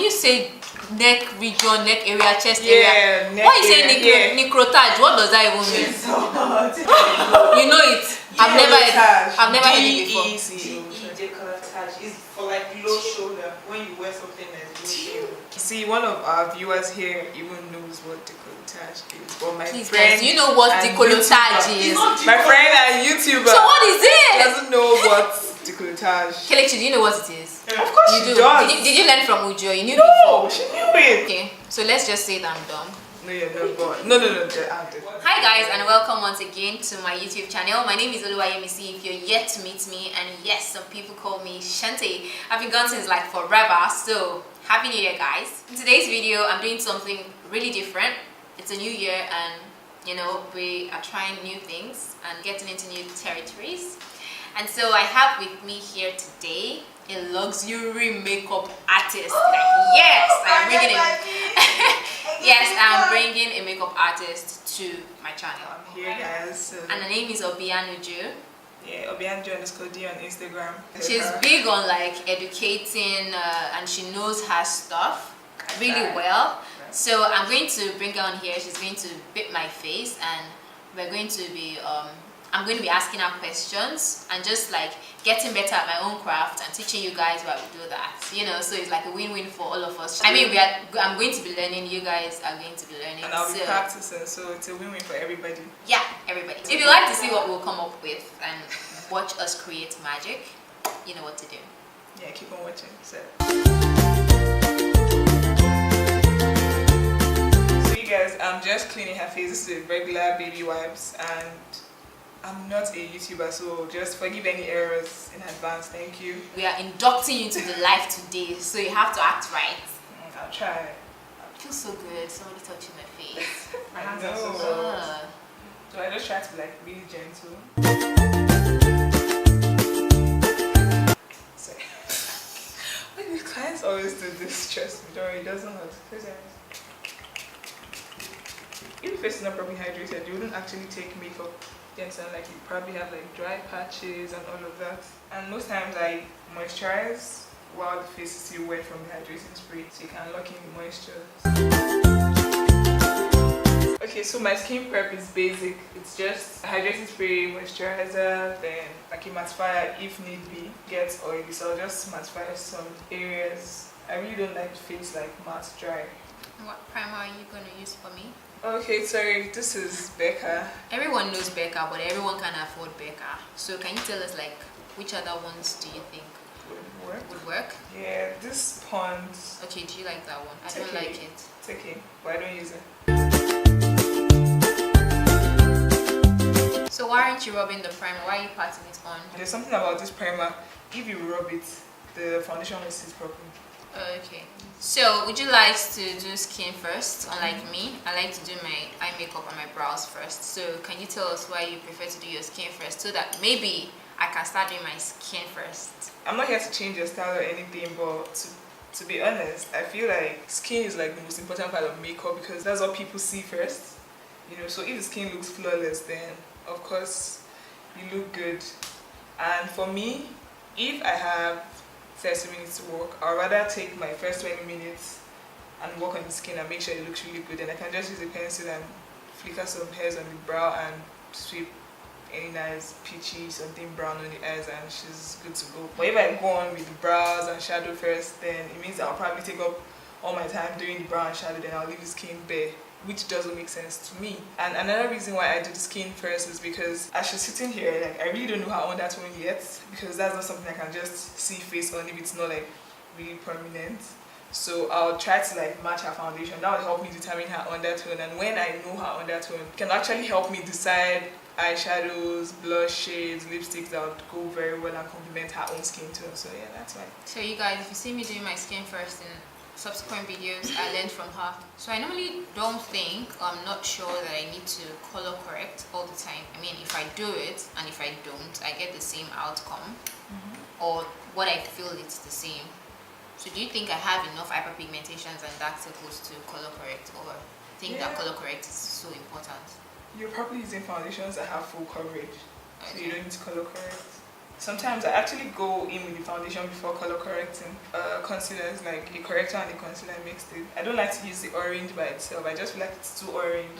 Can you say neck region, neck area, chest Yeah, area? neck What you say area, necrotage? What does that even mean? You know it. I've never heard it before. Decolletage is for like low shoulder when you wear something that's low shoulder. See, one of our viewers here even knows what decolletage is, but my Please, friend, guys, you know what decolletage is? my friend and YouTuber, So what is it? doesn't know what decolletage. Kelechi, do you know what it is? Of course You she do. does. Did you learn from Ujo? You knew No, before. she knew it. Okay, so let's just say that I'm dumb. No, you're not born. No. Hi guys, and welcome once again to my YouTube channel. My name is Oluwayemisi if you're yet to meet me, and yes, some people call me Shante. I've been gone since like forever, so happy new year guys. In today's video I'm doing something really different. It's a new year and you know we are trying new things and getting into new territories. And so I have with me here today a luxury makeup artist. Like, yes, I'm bringing yes, I'm bringing a makeup artist to my channel. I'm here, guys. And her name is Obianuju. Yeah, Obianuju_D on Instagram. She's big on like educating and she knows her stuff really well. So I'm going to bring her on here. She's going to bit my face and we're going to be I'm going to be asking her questions and just like getting better at my own craft and teaching you guys how to do that. You know, so it's like a win-win for all of us. I mean, I'm going to be learning, you guys are going to be learning. And I'll be practicing, so it's a win-win for everybody. Yeah, everybody. If you'd like to see what we'll come up with and watch us create magic, you know what to do. Yeah, keep on watching. So you guys, I'm just cleaning her face with regular baby wipes, and I'm not a YouTuber, so just forgive any errors in advance. Thank you. We are inducting you into the life today, so you have to act right. I'll try. It feels so good. Somebody touching my face. My hands are so soft. So I just try to be like really gentle. So, why do clients always do this? Trust me, Dory, it doesn't hurt. If your face is not properly hydrated, you wouldn't actually take makeup. Yes, and like you probably have like dry patches and all of that. And most times I moisturize while the face is still wet from the hydrating spray, so you can lock in the moisture. Okay, so my skin prep is basic. It's just a hydrating spray, moisturizer, then like a mattifier if need be. Gets oily, so I'll just mattify some areas. I really don't like the face like matte dry. What primer are you going to use for me? Okay, sorry, this is Becca. Everyone knows Becca, but everyone can't afford Becca. So can you tell us like which other ones do you think would work? Yeah, this Pond's. Okay, do you like that one? I don't like it. It's okay, but I don't use it. So why aren't you rubbing the primer? Why are you patting it on? There's something about this primer. If you rub it, the foundation will sit properly. Okay. So would you like to do skin first? Unlike me, I like to do my eye makeup and my brows first. So can you tell us why you prefer to do your skin first, so that maybe I can start doing my skin first? I'm not here to change your style or anything, but to be honest, I feel like skin is like the most important part of makeup because that's what people see first. You know, so if the skin looks flawless, then of course you look good. And for me, if I have 30 minutes to work, I'd rather take my first 20 minutes and work on the skin and make sure it looks really good, and I can just use a pencil and flicker some hairs on the brow and sweep any nice peachy something brown on the eyes and she's good to go. But if I go on with the brows and shadow first, then it means I'll probably take up all my time doing the brow and shadow, then I'll leave the skin bare, which doesn't make sense to me. And another reason why I do the skin first is because as she's sitting here, like I really don't know her undertone yet, because that's not something I can just see face on if it's not like really prominent. So I'll try to like match her foundation. That will help me determine her undertone, and when I know her undertone, it can actually help me decide eyeshadows, blush shades, lipsticks that would go very well and complement her own skin tone. So yeah, that's why. So you guys, if you see me doing my skin first in subsequent videos, I learned from her. So I normally don't think, I'm not sure that I need to color correct all the time. I mean, if I do it and if I don't, I get the same outcome, or what I feel it's the same. So do you think I have enough hyperpigmentations and dark circles to color correct, or think that color correct is so important? You're probably using foundations that have full coverage, so you don't need to color correct. Sometimes I actually go in with the foundation before color correcting. Concealers, like a corrector and a concealer mixed it. I don't like to use the orange by itself. I just feel like it's too orange.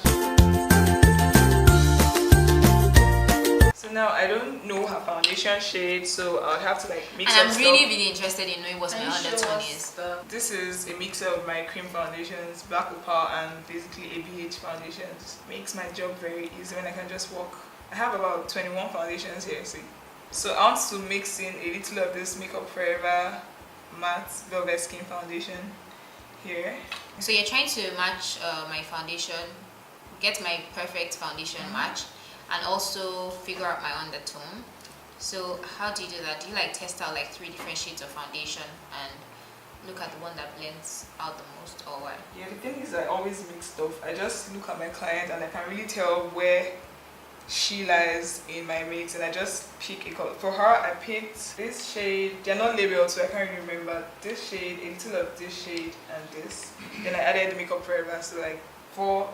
So now I don't know her foundation shade, so I'll have to like mix and up I'm really interested in knowing what my undertone is. This is a mix of my cream foundations, black opal, and basically ABH foundations. Makes my job very easy when I can just walk. I have about 21 foundations here, see. So I want to mix in a little of this Makeup Forever matte velvet skin foundation here. So you're trying to match my foundation, get my perfect foundation match, and also figure out my undertone. So how do you do that? Do you like test out like 3 different shades of foundation and look at the one that blends out the most, or what? Yeah, the thing is I always mix stuff. I just look at my client and I can really tell where she lies in my mix, and I just pick a color. For her, I picked this shade. They're not labeled, so I can't really remember. This shade, a little of this shade, and this. Then I added the Makeup Forever, so like 4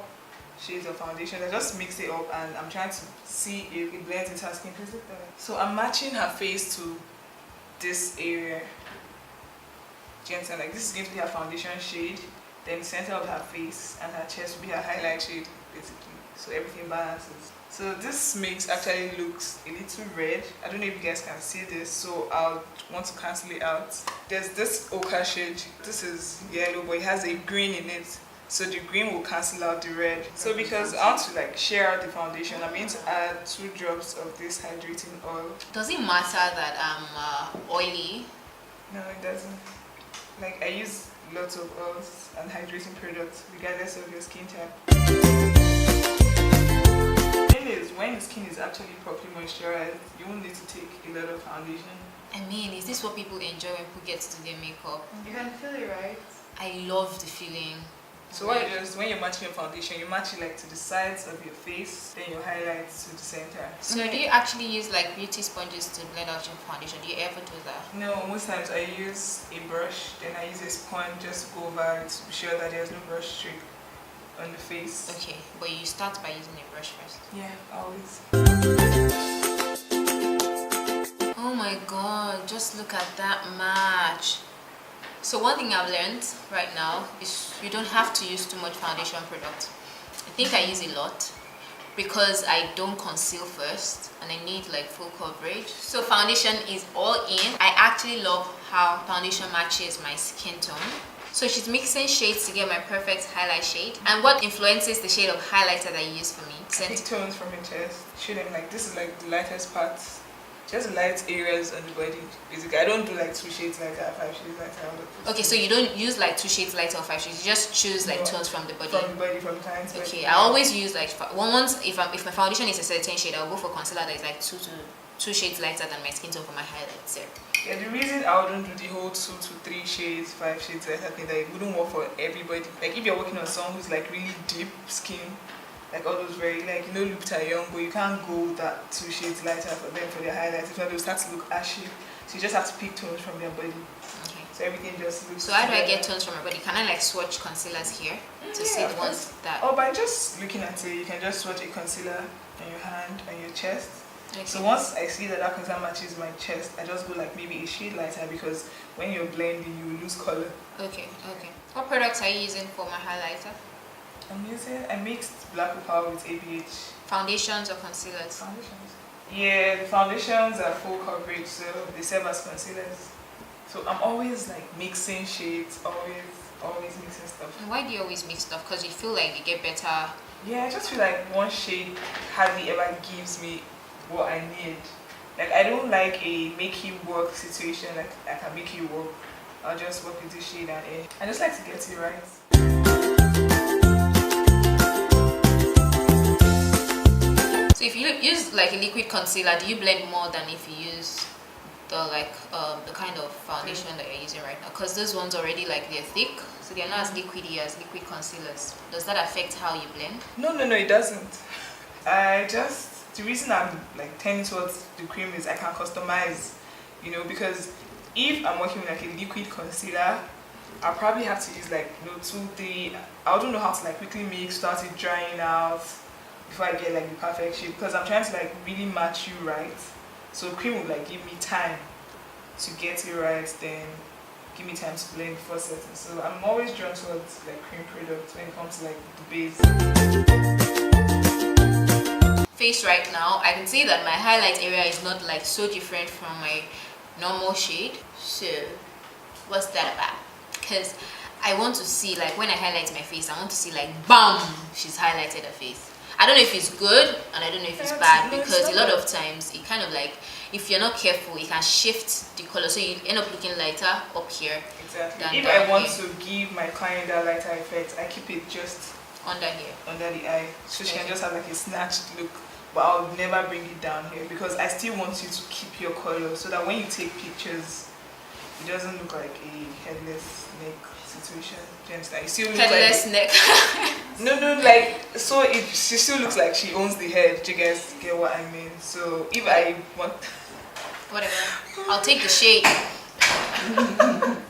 shades of foundation. I just mix it up, and I'm trying to see if it blends into her skin. So I'm matching her face to this area. Do you understand? Like this is going to be her foundation shade. Then the center of her face and her chest will be her highlight shade, basically. So everything balances. So this mix actually looks a little red. I don't know if you guys can see this, so I'll want to cancel it out. There's this ochre shade. This is yellow, but it has a green in it. So the green will cancel out the red. So because I want to like share out the foundation, I'm going to add 2 drops of this hydrating oil. Does it matter that I'm oily? No, it doesn't. Like I use lots of oils and hydrating products regardless of your skin type. Is when the skin is actually properly moisturized, you won't need to take a lot of foundation. I mean, is this what people enjoy when people get to do their makeup? You can feel it, right? I love the feeling. So what you do is when you're matching your foundation, you match it like to the sides of your face, then your highlights to the center. So do you actually use like beauty sponges to blend out your foundation? Do you ever do that? No, most times I use a brush, then I use a sponge just to go over it to be sure that there's no brush streak on the face. Okay, but you start by using a brush first. Yeah, always. Oh my god, just look at that match. So one thing I've learned right now is you don't have to use too much foundation product. I think I use a lot because I don't conceal first and I need like full coverage. So foundation is all in. I actually love how foundation matches my skin tone. So she's mixing shades to get my perfect highlight shade. And what influences the shade of highlighter that you use for me? I pick tones from your chest. Shooting like this is like the lightest parts. Just light areas on the body. Basically, I don't do like 2 shades lighter, 5 shades lighter. Okay, so you don't use like 2 shades lighter or 5 shades. You just choose like tones from the body. From the body, from time to Okay, I always use like once if my foundation is a certain shade, I'll go for concealer that is like 2 shades lighter than my skin tone for my highlights. Yeah, the reason I wouldn't do the whole 2 to 3 shades, 5 shades, I think that it wouldn't work for everybody. Like if you're working on someone who's like really deep skin, like all those very like Lupita Young, but you can't go that 2 shades lighter for them for their highlights. If not, they'll start to look ashy. So you just have to pick tones from their body. Okay. So everything just looks. So how do I get tones from my body? Can I like swatch concealers here to see the ones that? Oh, by just looking at it, you can just swatch a concealer on your hand and your chest. Okay. So once I see that concealer matches my chest, I just go like maybe a shade lighter because when you're blending, you lose color. Okay. What products are you using for my highlighter? I mixed black opal with ABH. Foundations or concealers? Foundations. Yeah, the foundations are full coverage, so they serve as concealers. So I'm always like mixing shades, always mixing stuff. And why do you always mix stuff? Because you feel like you get better? Yeah, I just feel like one shade hardly ever gives me what I need. Like I don't like a make you work situation. Like I can make you work. I'll just work with this shade and I just like to get it right. So if you use like a liquid concealer, do you blend more than if you use the kind of foundation that you're using right now? Because those ones already like they're thick, so they're not as liquidy as liquid concealers. Does that affect how you blend? No, it doesn't. The reason I'm like tending towards the cream is I can customize, because if I'm working with like a liquid concealer, I'll probably have to use like 2, 3. I don't know how to like quickly mix, start it drying out before I get like the perfect shade, because I'm trying to like really match you right. So cream would like give me time to get it right, then give me time to blend before setting. So I'm always drawn towards like cream products when it comes to like the base. Face right now, I can see that my highlight area is not like so different from my normal shade. So what's that about? Because I want to see, like when I highlight my face, I want to see like BAM! She's highlighted her face. I don't know if it's good and I don't know if it's bad, because a lot of times it kind of like, if you're not careful, it can shift the color, so you end up looking lighter up here. Exactly. If I want to give my client that lighter effect, I keep it just under here, under the eye, so she can just have like a snatched look. But I'll never bring it down here because I still want you to keep your color so that when you take pictures, it doesn't look like a headless neck situation. Do you understand? You still look headless like neck. no, like, so she still looks like she owns the head. Do you guys get what I mean? So if I want, whatever, I'll take the shade.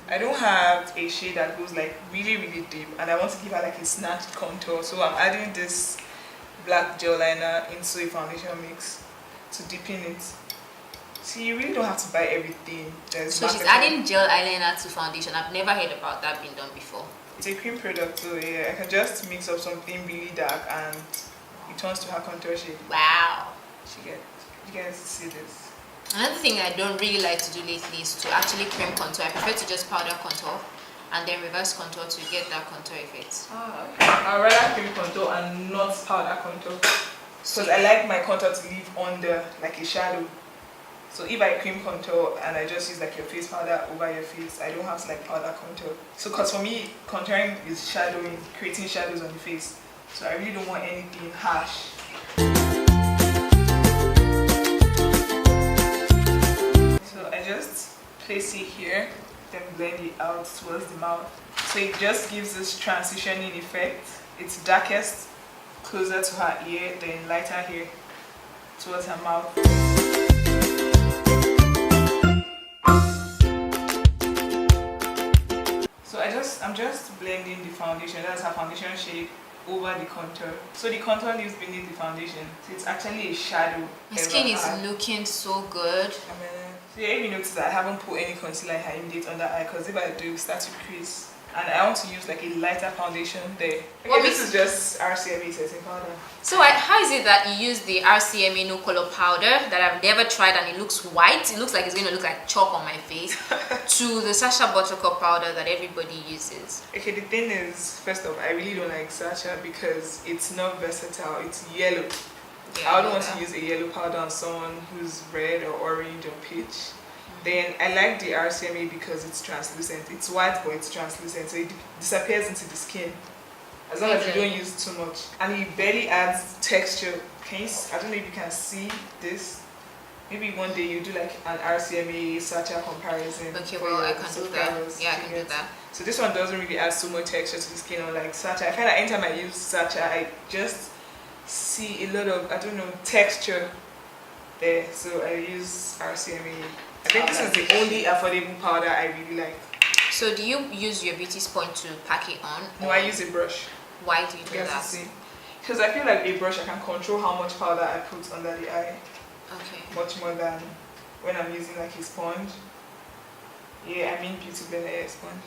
I don't have a shade that goes like really deep, and I want to give her like a snatched contour. So I'm adding this black gel liner into a foundation mix to deepen it. See, you really don't have to buy everything. So she's adding gel eyeliner to foundation. I've never heard about that being done before. It's a cream product, so yeah, I can just mix up something really dark and it turns to her contour shade. Wow. You guys see this? Another thing I don't really like to do lately is to actually cream contour. I prefer to just powder contour and then reverse contour to get that contour effect. Okay. I'd rather cream contour and not powder contour because I like my contour to leave under like a shadow. So if I cream contour and I just use like your face powder over your face, I don't have to like powder contour. So because for me, contouring is shadowing, creating shadows on the face. So I really don't want anything harsh. So I just place it here, then blend it out towards the mouth. So it just gives this transitioning effect. It's darkest closer to her ear, then lighter here towards her mouth. So I'm just blending the foundation, that's her foundation shade, over the contour. So the contour lives beneath the foundation. So it's actually a shadow. My skin is looking so good. So yeah, if you notice that I haven't put any concealer in her immediate under eye, because if I do, it starts to crease. And I want to use like a lighter foundation there. Okay, this is just RCMA setting powder. So how is it that you use the RCMA no color powder that I've never tried and it looks white? It looks like it's going to look like chalk on my face to the Sacha Buttercup powder that everybody uses? Okay, the thing is, first off, I really don't like Sacha because it's not versatile. It's yellow. Yeah, I wouldn't want to use a yellow powder on someone who's red or orange or peach. Then I like the RCMA because it's translucent. It's white but it's translucent, so it disappears into the skin as long as you don't use too much. And it barely adds texture. I don't know if you can see this. Maybe one day you do like an RCMA Sacha comparison. Okay, well I can do that. Yeah, I can do that. So this one doesn't really add so much texture to the skin unlike Sacha. I find that anytime I use Sacha, I just see a lot of, I don't know, texture there. So I use RCMA. I think this is the only affordable powder I really like. So do you use your beauty sponge to pack it on? No, I use a brush. Why do you do that? Because I feel like a brush I can control how much powder I put under the eye. Okay. Much more than when I'm using like a sponge. Yeah, I mean beauty blender sponge.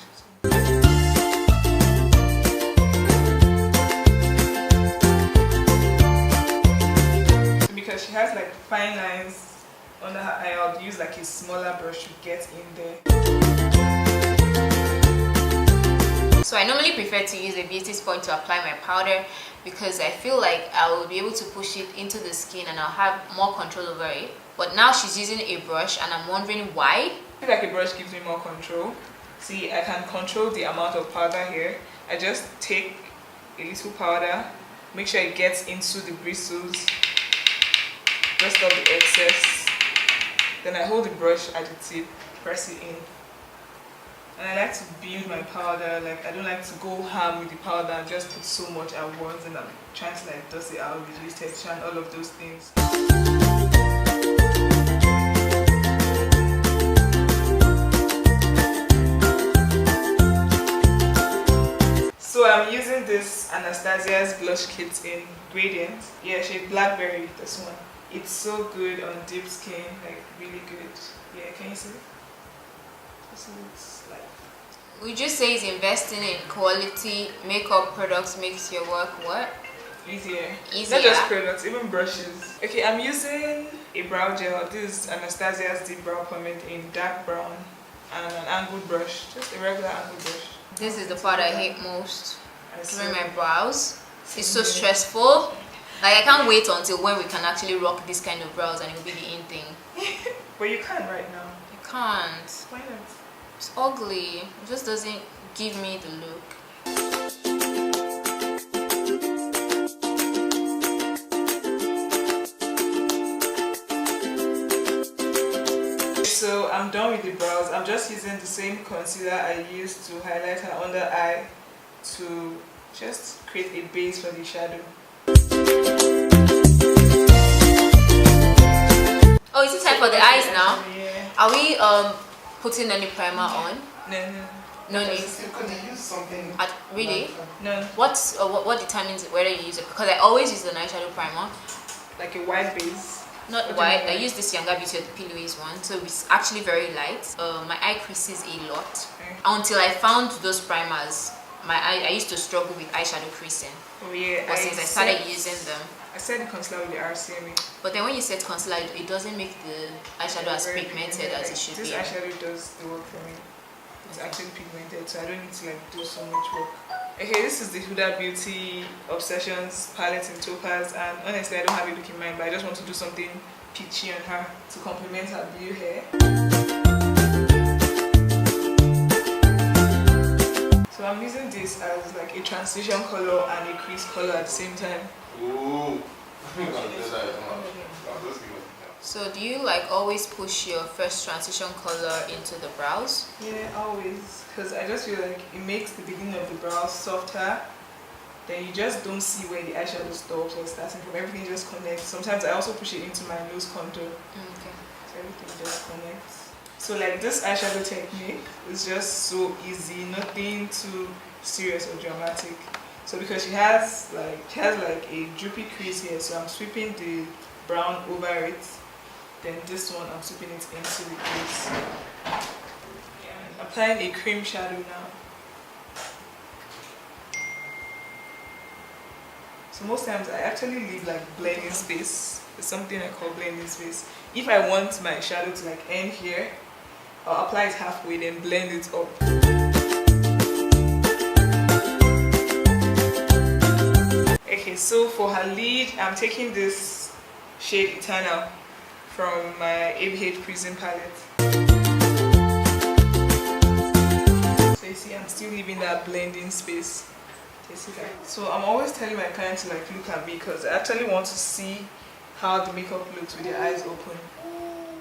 So because she has like fine lines under her eye, I'll use like a smaller brush to get in there. So I normally prefer to use a beauty sponge to apply my powder because I feel like I will be able to push it into the skin and I'll have more control over it. But now she's using a brush and I'm wondering why. I feel like a brush gives me more control. See, I can control the amount of powder here. I just take a little powder, make sure it gets into the bristles, rest of the excess. Then I hold the brush at the tip, press it in. And I like to build my powder, like I don't like to go ham with the powder and just put so much at once and I'm trying to like dust it out, reduce texture and all of those things. So I'm using this Anastasia's blush kit in Gradient. Yeah, shade Blackberry, this one. It's so good on deep skin, like really good. Yeah, can you see? This looks like. Would you say is investing in quality makeup products makes your work what? Easier. Easier? Not just products, even brushes. Okay, I'm using a brow gel. This is Anastasia's Deep Brow Pomade in dark brown and an angled brush. Just a regular angled brush. This is the part I hate most. I Doing see. my brows. It's so stressful. Like I can't wait until when we can actually rock this kind of brows and it will be the in thing. But you can right now. I can't. Why not? It's ugly. It just doesn't give me the look. So I'm done with the brows. I'm just using the same concealer I used to highlight her under eye to just create a base for the shadow. Oh, is it time for the eyes now? Yeah. Are we putting any primer on? No. No need. You could use something. Really? No. What determines whether you use it? Because I always use an eyeshadow primer. Like a white base. Not What do you white. mean? I use this Younger Beauty or the Pillowies one, so it's actually very light. My eye creases a lot. Okay. Until I found those primers, I used to struggle with eyeshadow creasing. Oh yeah. But since I started using them, I set the concealer with the RCMA. but then when you set concealer, it doesn't make the eyeshadow as Very pigmented as it should this be. eyeshadow does the work for me. It's actually pigmented, so I don't need to like do so much work. Okay, this is the Huda Beauty Obsessions palette in Topaz, and honestly I don't have a look in mind, but I just want to do something peachy on her to complement her blue hair. So I'm using this as like a transition color and a crease color at the same time. Ooh. So do you like always push your first transition color into the brows? Yeah, always. Because I just feel like it makes the beginning of the brows softer. Then you just don't see where the eyeshadow stops or starting from. Everything just connects. Sometimes I also push it into my nose contour. Okay. So everything just connects. So like this eyeshadow technique is just so easy. Nothing too serious or dramatic. So because she has like a droopy crease here, so I'm sweeping the brown over it. Then this one I'm sweeping it into the crease. I'm applying a cream shadow now. So most times I actually leave like blending space. It's something I call blending space. If I want my shadow to like end here, I'll apply it halfway, then blend it up. Okay, so for her lid, I'm taking this shade Eternal from my ABH Prison palette. So you see, I'm still leaving that blending space. You see that? So I'm always telling my clients to like look at me because I actually want to see how the makeup looks with your eyes open.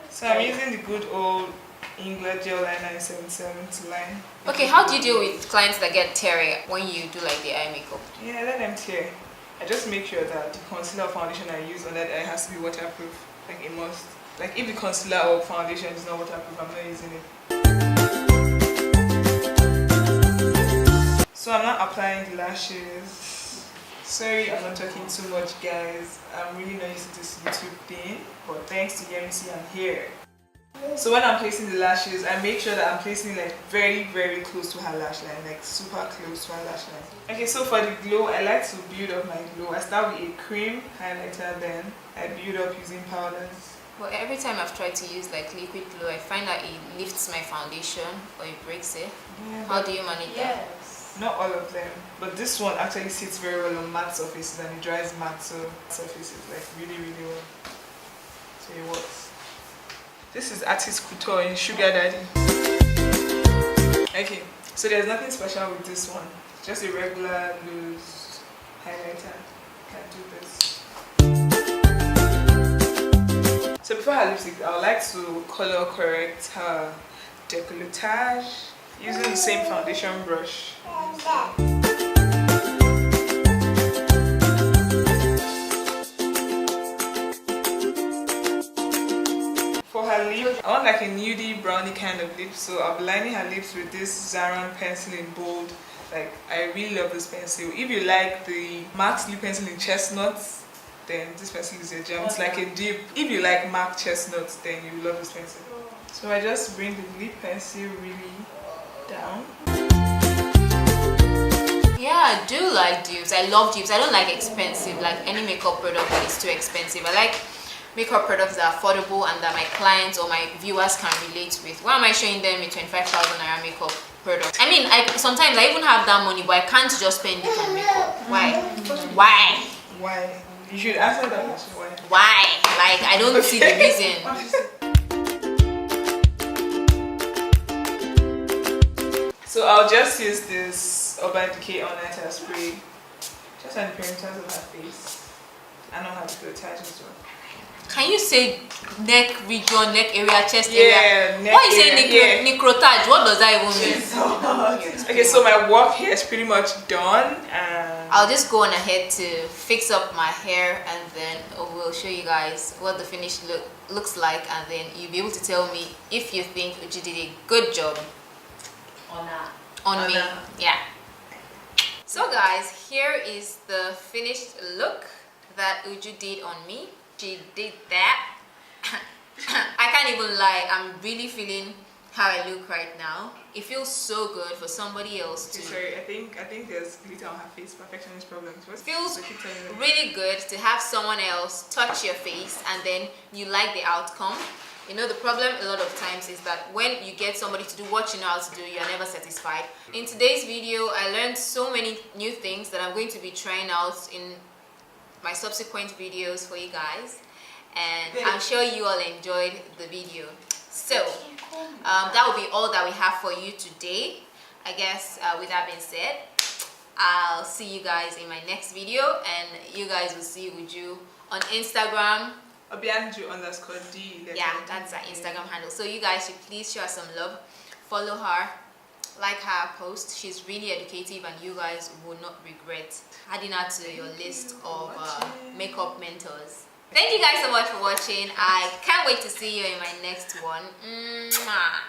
So I'm using the good old England gel liner in 77 to line. Okay, how do you deal with clients that get teary when you do like the eye makeup? Yeah, let them tear. I just make sure that the concealer or foundation I use on that eye has to be waterproof, like a must. Like if the concealer or foundation is not waterproof, I'm not using it. So I'm not applying the lashes. Sorry, I'm not talking too much, guys. I'm really not used to this YouTube thing, but thanks to Yemisi, I'm here. So when I'm placing the lashes, I make sure that I'm placing like very, very close to her lash line, like super close to her lash line. Okay, so for the glow, I like to build up my glow. I start with a cream highlighter, then I build up using powders. Well, every time I've tried to use like liquid glow, I find that it lifts my foundation or it breaks it. Yeah, How do you manage that? not all of them, but this one actually sits very well on matte surfaces and it dries matte surfaces like really, really well. So it works. This is Artist Couture in Sugar Daddy. Okay, so there's nothing special with this one. Just a regular loose highlighter. Can do this. So before her lipstick, I would like to color correct her décolletage using the same foundation brush. For her lip, I want like a nudie brownie kind of lip, so I'll be lining her lips with this Zaran pencil in bold. Like, I really love this pencil. If you like the matte lip pencil in chestnut, then this pencil is your gem. It's like a dip. If you like MAC chestnuts, then you love this pencil. So I just bring the lip pencil really down. Yeah, I do like dupes. I love dupes. I don't like expensive, like any makeup product that is too expensive. I like makeup products that are affordable and that my clients or my viewers can relate with. Why am I showing them a 25,000 naira makeup product? I mean, sometimes I even have that money, but I can't just spend it on makeup. Why? Why? You should answer that question. Why? Why? Like, I don't see the reason. So I'll just use this Obianuju all-nighter spray just on the perimeters of her face. I know how to do attach as well. Can you say neck region, neck area, chest area? Neck Why you say necrotage? What does that even mean? Okay, so my work here is pretty much done. I'll just go on ahead to fix up my hair and then we'll show you guys what the finished look looks like, and then you'll be able to tell me if you think Uju did a good job on me. Yeah. So guys, here is the finished look that Uju did on me. She did that. I can't even lie, I'm really feeling how I look right now. It feels so good for somebody else to... Sorry, I think there's glitter on her face. Perfectionist problems. It feels really good to have someone else touch your face and then you like the outcome. You know, the problem a lot of times is that when you get somebody to do what you know how to do, you're never satisfied. In today's video, I learned so many new things that I'm going to be trying out in my subsequent videos for you guys, and I'm sure you all enjoyed the video. So that will be all that we have for you today. I guess with that being said, I'll see you guys in my next video, and you guys will see Uju on Instagram. Obianuju_D. Yeah, that's our Instagram handle. So you guys should please show her some love, follow her, like her post. She's really educative and you guys will not regret adding her to your list of makeup mentors. Thank you guys so much for watching. I can't wait to see you in my next one. Mwah.